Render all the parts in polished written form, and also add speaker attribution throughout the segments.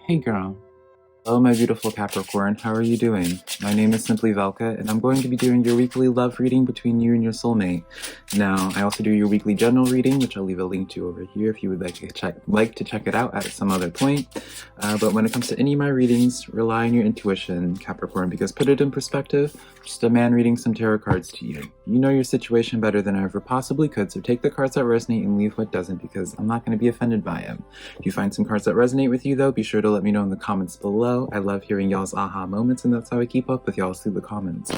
Speaker 1: Hey girl. Hello my beautiful Capricorn, how are you doing? My name is SimplyVelca and I'm going to be doing your weekly love reading between you and your soulmate. Now, I also do your weekly general reading, which I'll leave a link to over here if you would like to check it out at some other point. But when it comes to any of my readings, rely on your intuition, Capricorn, because put it in perspective, just a man reading some tarot cards to you. You know your situation better than I ever possibly could, so take the cards that resonate and leave what doesn't, because I'm not going to be offended by them. If you find some cards that resonate with you though, be sure to let me know in the comments below. I love hearing y'all's aha moments, and that's how I keep up with y'all through the comments.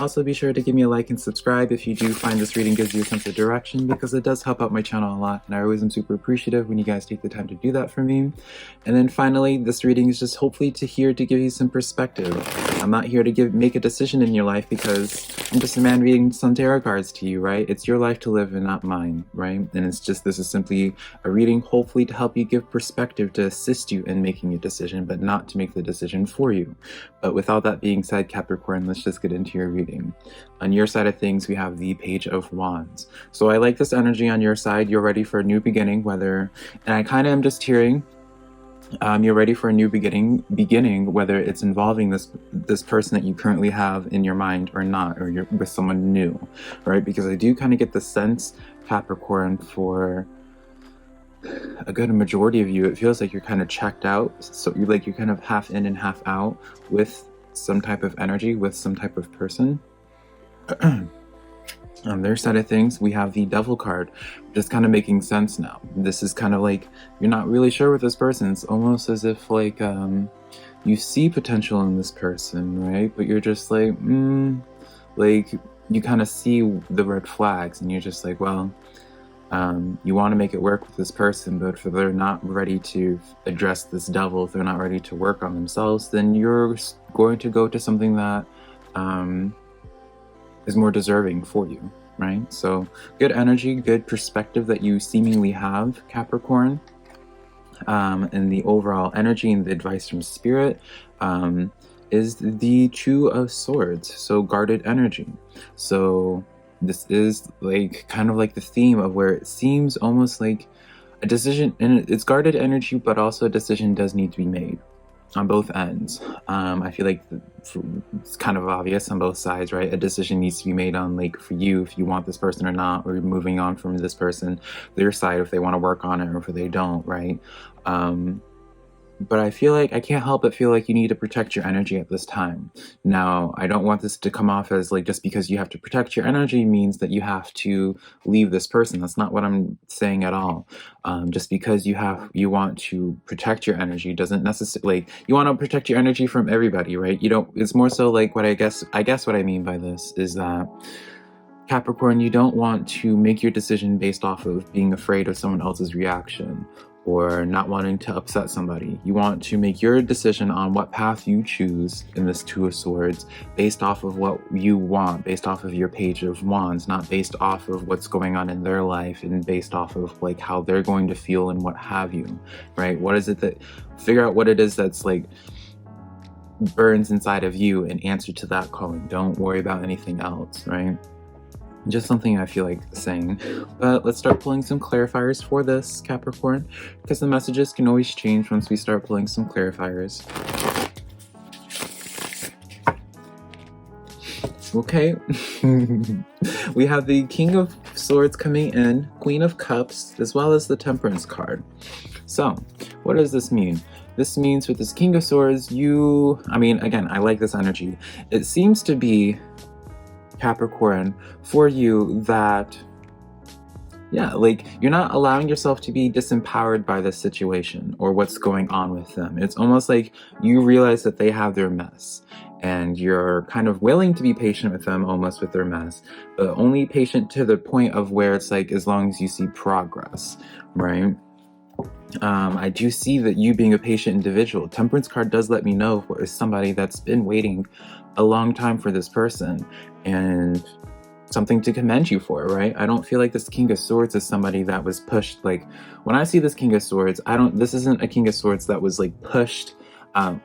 Speaker 1: Also be sure to give me a like and subscribe if you do find this reading gives you a sense of direction, because it does help out my channel a lot, and I always am super appreciative when you guys take the time to do that for me. And then finally, this reading is just hopefully to give you some perspective. I'm not here to make a decision in your life, because I'm just a man reading some tarot cards to you, right? It's your life to live and not mine, right? And it's just, this is simply a reading hopefully to help you give perspective, to assist you in making a decision, but not to make the decision for you. But with all that being said, Capricorn, let's just get into your reading. On your side of things, we have the Page of Wands. So I like this energy on your side. You're ready for a new beginning, and I kind of am just hearing you're ready for a new beginning, whether it's involving this person that you currently have in your mind or not, or you're with someone new, right? Because I do kind of get the sense, Capricorn, for a good majority of you, it feels like you're kind of checked out. So you're kind of half in and half out with some type of energy, with some type of person. On their side of things, we have the Devil card, just kind of making sense now. This is kind of like, you're not really sure with this person. It's almost as if like you see potential in this person, right? But you're just like, like you kind of see the red flags, and you're just like, well, you want to make it work with this person, but if they're not ready to address this devil, if they're not ready to work on themselves, then you're going to go to something that is more deserving for you, right? So good energy, good perspective that you seemingly have, Capricorn. And the overall energy and the advice from Spirit is the Two of Swords, so guarded energy. So this is like kind of like the theme of where it seems almost like a decision, and it's guarded energy, but also a decision does need to be made on both ends. I feel like it's kind of obvious on both sides, right? A decision needs to be made on, like, for you, if you want this person or not, or moving on from this person, their side, if they want to work on it or if they don't, right? But I feel like I can't help but feel like you need to protect your energy at this time. Now, I don't want this to come off as like just because you have to protect your energy means that you have to leave this person. That's not what I'm saying at all. Just because you want to protect your energy doesn't necessarily, like, you want to protect your energy from everybody, right? You don't, it's more so like what I guess what I mean by this is that, Capricorn, you don't want to make your decision based off of being afraid of someone else's reaction or not wanting to upset somebody. You want to make your decision on what path you choose in this Two of Swords based off of what you want, based off of your Page of Wands, not based off of what's going on in their life and based off of like how they're going to feel and what have you, right? What is it that, figure out what it is that's like burns inside of you and answer to that calling. Don't worry about anything else, right? Just something I feel like saying. But let's start pulling some clarifiers for this, Capricorn, because the messages can always change once we start pulling some clarifiers. Okay. We have the King of Swords coming in, Queen of Cups, as well as the Temperance card. So, what does this mean? This means with this King of Swords, again, I like this energy. It seems to be, Capricorn, for you that, yeah, like you're not allowing yourself to be disempowered by this situation or what's going on with them. It's almost like you realize that they have their mess and you're kind of willing to be patient with them, almost with their mess, but only patient to the point of where it's like, as long as you see progress, right? I do see that you being a patient individual. Temperance card does let me know is somebody that's been waiting a long time for this person, and something to commend you for, right? I don't feel like this King of Swords is somebody that was pushed. Like when I see this King of Swords, this isn't a King of Swords that was like pushed. I'm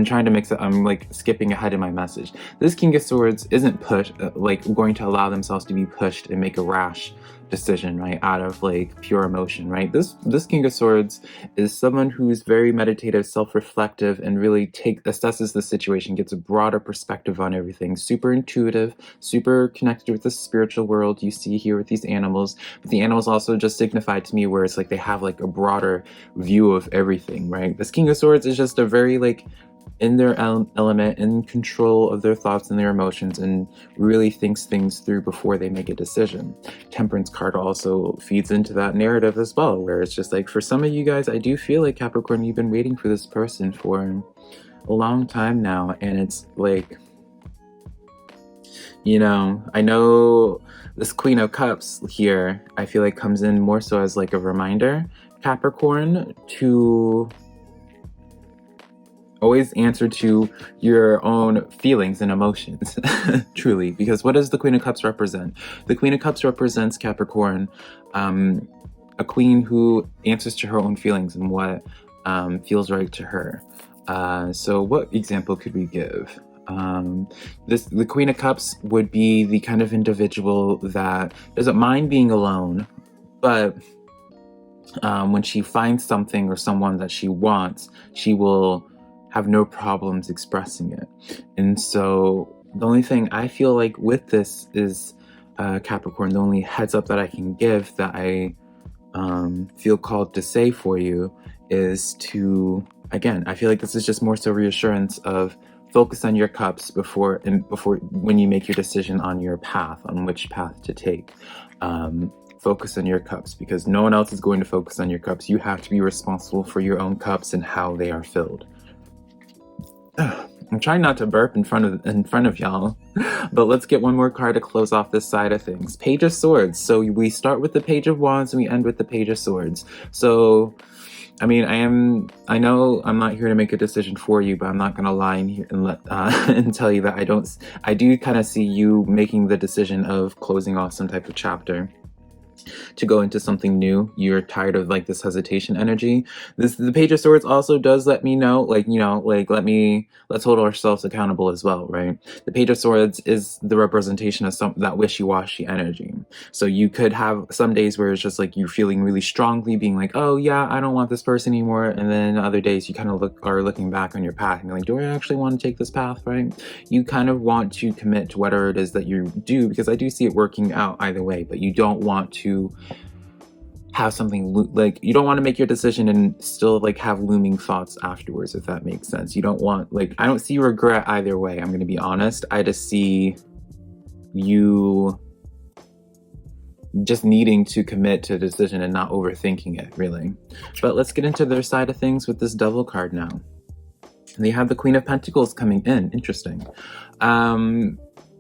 Speaker 1: trying to mix it. I'm like skipping ahead in my message. This King of Swords isn't pushed, like going to allow themselves to be pushed and make a rash decision, right? Out of like pure emotion, right? This King of Swords is someone who's very meditative, self-reflective, and really assesses the situation, gets a broader perspective on everything. Super intuitive, super connected with the spiritual world. You see here with these animals, but the animals also just signify to me where it's like they have like a broader view of everything, right? This King of Swords is just a very like in their element, in control of their thoughts and their emotions, and really thinks things through before they make a decision. Temperance card also feeds into that narrative as well, where it's just like, for some of you guys, I do feel like, Capricorn, you've been waiting for this person for a long time now, and it's like, you know, I know this Queen of Cups here, I feel like comes in more so as like a reminder, Capricorn, to always answer to your own feelings and emotions, truly. Because what does the Queen of Cups represent? The Queen of Cups represents, Capricorn, a queen who answers to her own feelings and what feels right to her. So what example could we give? The Queen of Cups would be the kind of individual that doesn't mind being alone, but when she finds something or someone that she wants, she will have no problems expressing it. And so the only thing I feel like with this is, Capricorn, the only heads up that I can give, that I feel called to say for you, is to, again, I feel like this is just more so reassurance of focus on your cups before when you make your decision on your path, on which path to take. Focus on your cups, because no one else is going to focus on your cups. You have to be responsible for your own cups and how they are filled. I'm trying not to burp in front of y'all, but let's get one more card to close off this side of things. Page of Swords. So we start with the Page of Wands and we end with the Page of Swords. So, I mean, I know I'm not here to make a decision for you, but I'm not gonna lie in here and and tell you that I do kind of see you making the decision of closing off some type of chapter to go into something new. You're tired of like this hesitation energy. The Page of Swords also does let me know, like, you know, like let's hold ourselves accountable as well, right? The Page of Swords is the representation of that wishy-washy energy. So you could have some days where it's just like you're feeling really strongly, being like, oh yeah, I don't want this person anymore, and then other days you kind of are looking back on your path and you're like, do I actually want to take this path, right? You kind of want to commit to whatever it is that you do, because I do see it working out either way, but you don't want to have something like, you don't want to make your decision and still like have looming thoughts afterwards, if that makes sense. You don't want, like, I don't see regret either way, I'm going to be honest. I just see you just needing to commit to a decision and not overthinking it, really. But let's get into their side of things with this Devil card now. They have the Queen of Pentacles coming in. Interesting.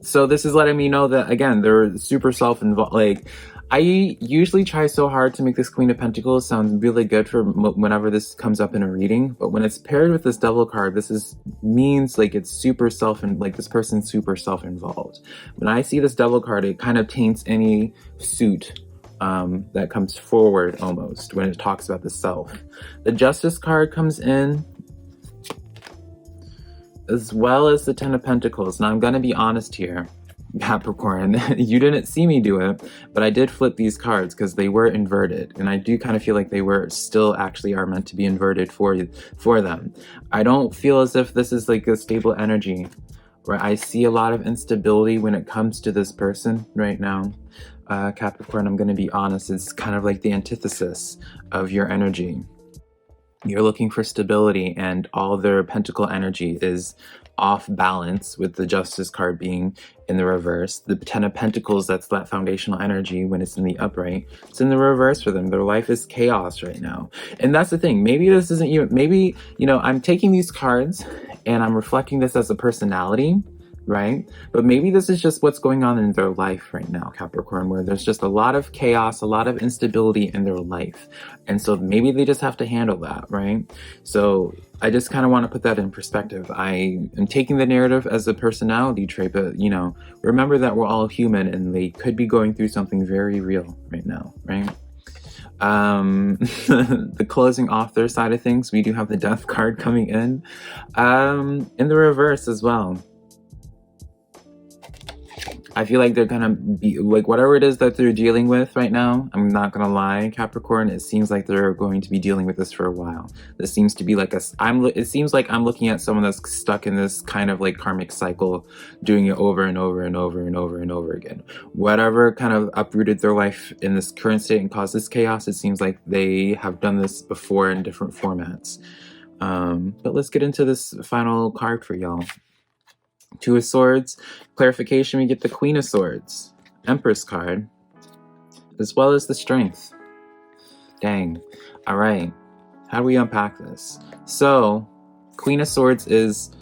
Speaker 1: So this is letting me know that, again, they're super self-involved. Like, I usually try so hard to make this Queen of Pentacles sound really good for whenever this comes up in a reading, but when it's paired with this Devil card, means like it's super like this person's super self-involved. When I see this Devil card, it kind of taints any suit that comes forward almost when it talks about the self. The Justice card comes in, as well as the Ten of Pentacles. Now I'm gonna be honest here, Capricorn, you didn't see me do it, but I did flip these cards because they were inverted, and I do kind of feel like they were still actually are meant to be inverted for them. I don't feel as if this is like a stable energy, where I see a lot of instability when it comes to this person right now. Capricorn, I'm gonna be honest, it's kind of like the antithesis of your energy. You're looking for stability, and all their pentacle energy is off balance, with the Justice card being in the reverse. The Ten of Pentacles, that's that foundational energy when it's in the upright, it's in the reverse for them. Their life is chaos right now. And that's the thing, maybe this isn't you, maybe, you know, I'm taking these cards and I'm reflecting this as a personality, right? But maybe this is just what's going on in their life right now, Capricorn, where there's just a lot of chaos, a lot of instability in their life. And so maybe they just have to handle that, right? So I just kind of want to put that in perspective. I am taking the narrative as a personality trait, but, you know, remember that we're all human and they could be going through something very real right now, right? The closing off their side of things, we do have the Death card coming in the reverse as well. I feel like they're gonna be like, whatever it is that they're dealing with right now, I'm not gonna lie, Capricorn, it seems like they're going to be dealing with this for a while. This seems to be like it seems like I'm looking at someone that's stuck in this kind of like karmic cycle, doing it over and over and over and over and over again. Whatever kind of uprooted their life in this current state and caused this chaos, it seems like they have done this before in different formats. But let's get into this final card for y'all. Two of Swords. Clarification, we get the Queen of Swords, Empress card, as well as the Strength. Dang. All right. How do we unpack this? So, Queen of Swords is...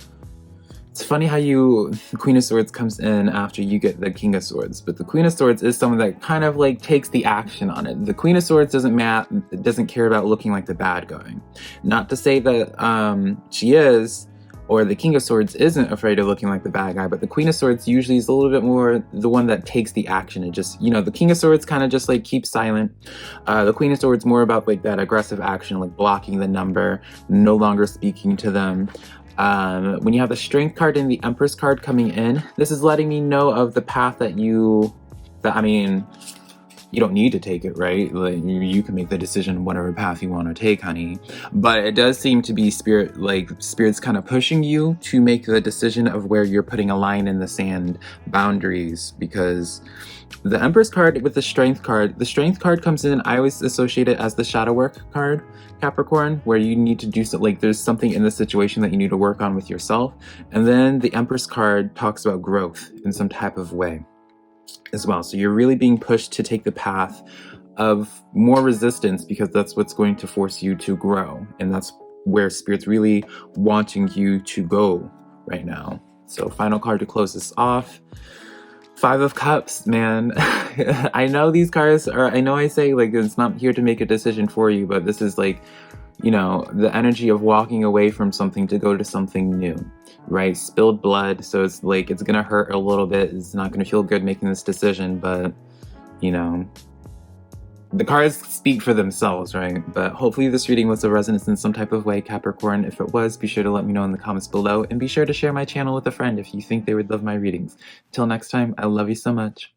Speaker 1: It's funny how the Queen of Swords comes in after you get the King of Swords, but the Queen of Swords is someone that kind of like takes the action on it. The Queen of Swords doesn't care about looking like the bad guy. Not to say that she is, or the King of Swords isn't afraid of looking like the bad guy, but the Queen of Swords usually is a little bit more the one that takes the action. And just, the King of Swords kind of just like keeps silent. The Queen of Swords more about like that aggressive action, like blocking the number, no longer speaking to them. When you have the Strength card and the Empress card coming in, this is letting me know of the path that you don't need to take it, right? Like, you can make the decision whatever path you want to take, honey. But it does seem to be spirit's kind of pushing you to make the decision of where you're putting a line in the sand, boundaries, because the Empress card with the Strength card comes in, I always associate it as the shadow work card, Capricorn, where you need to do something, like there's something in the situation that you need to work on with yourself. And then the Empress card talks about growth in some type of way as well. So you're really being pushed to take the path of more resistance, because that's what's going to force you to grow. And that's where Spirit's really wanting you to go right now. So final card to close this off. Five of Cups, man. I know these cards I know I say like it's not here to make a decision for you, but this is like, the energy of walking away from something to go to something new, right? Spilled blood, so it's like it's gonna hurt a little bit. It's not gonna feel good making this decision, but the cards speak for themselves, right? But hopefully this reading was of resonance in some type of way, Capricorn. If it was, be sure to let me know in the comments below, and be sure to share my channel with a friend if you think they would love my readings. Till next time, I love you so much.